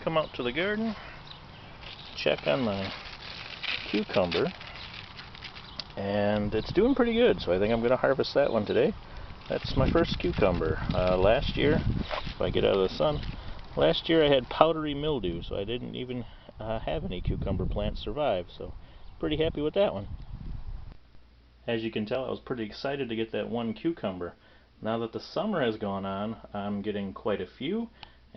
come out to the garden, check on my cucumber, and it's doing pretty good, so I think I'm going to harvest that one today. That's my first cucumber. Last year, if I get out of the sun, last year I had powdery mildew, so I didn't even have any cucumber plants survive, so pretty happy with that one. As you can tell, I was pretty excited to get that one cucumber. Now that the summer has gone on, I'm getting quite a few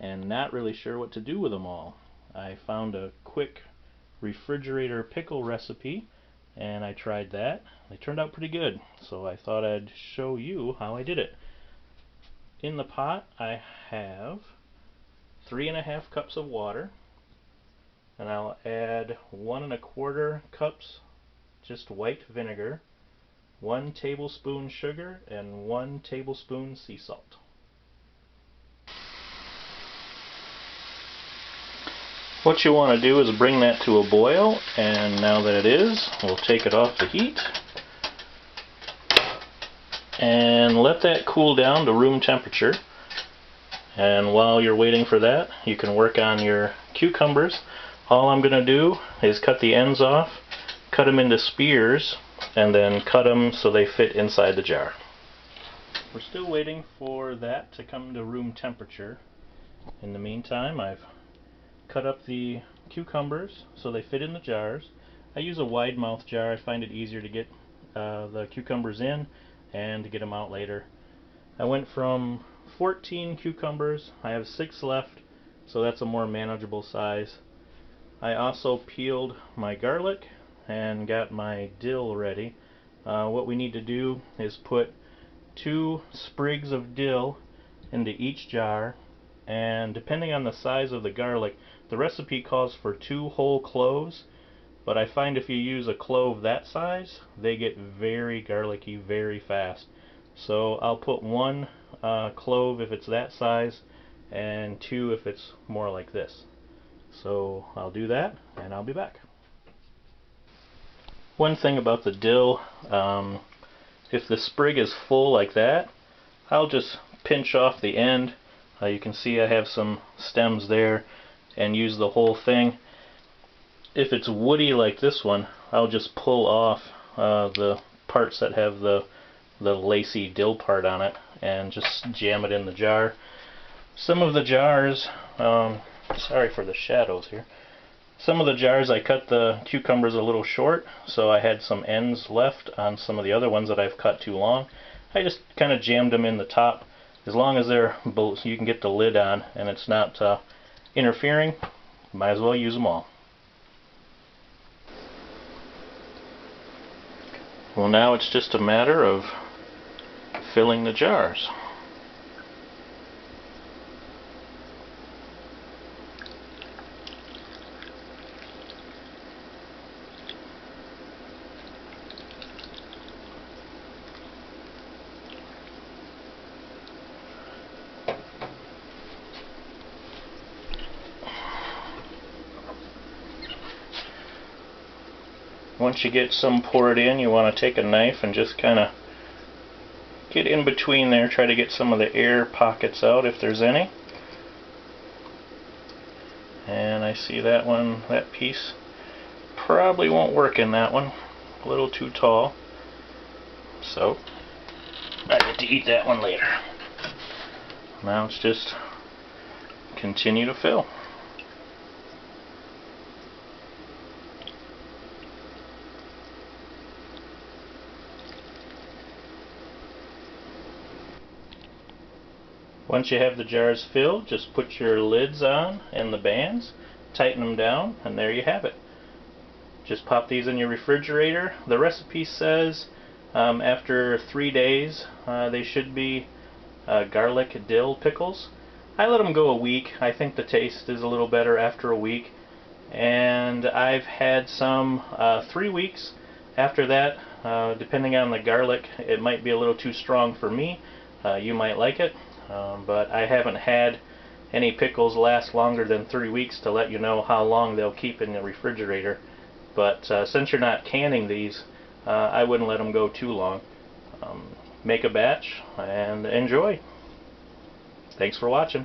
and not really sure what to do with them all. I found a quick refrigerator pickle recipe and I tried that. They turned out pretty good, so I thought I'd show you how I did it. In the pot I have 3½ cups of water, and I'll add 1 1/4 cups just white vinegar, 1 tablespoon sugar, and 1 tablespoon sea salt. What you want to do is bring that to a boil, and now that it is, we'll take it off the heat and let that cool down to room temperature. And while you're waiting for that, you can work on your cucumbers. All I'm going to do is cut the ends off, cut them into spears, and then cut them so they fit inside the jar. We're still waiting for that to come to room temperature. In the meantime, I've cut up the cucumbers so they fit in the jars. I use a wide mouth jar. I find it easier to get the cucumbers in and to get them out later. I went from 14 cucumbers. I have 6 left, so that's a more manageable size. I also peeled my garlic and got my dill ready. What we need to do is put 2 sprigs of dill into each jar, and depending on the size of the garlic, the recipe calls for 2 whole cloves, but I find if you use a clove that size, they get very garlicky very fast. So I'll put 1 clove if it's that size, and 2 if it's more like this. So I'll do that, and I'll be back. One thing about the dill, if the sprig is full like that, I'll just pinch off the end. You can see I have some stems there, and use the whole thing. If it's woody like this one, I'll just pull off the parts that have the lacy dill part on it and just jam it in the jar. Some of the jars, sorry for the shadows here, some of the jars I cut the cucumbers a little short, so I had some ends left on some of the other ones that I've cut too long. I just kind of jammed them in the top. As long as they're both, you can get the lid on and it's not interfering, might as well use them all. Well, now it's just a matter of filling the jars. Once you get some poured in, you want to take a knife and just kind of get in between there, try to get some of the air pockets out if there's any. And I see that one, that piece probably won't work in that one, a little too tall, so I get to eat that one later. Now it's just continue to fill. Once you have the jars filled, just put your lids on and the bands, tighten them down, and there you have it. Just pop these in your refrigerator. The recipe says after 3 days they should be garlic dill pickles. I let them go a week. I think the taste is a little better after a week. And I've had some 3 weeks. After that, depending on the garlic, it might be a little too strong for me. You might like it. But I haven't had any pickles last longer than 3 weeks to let you know how long they'll keep in the refrigerator. But since you're not canning these, I wouldn't let them go too long. Make a batch and enjoy. Thanks for watching.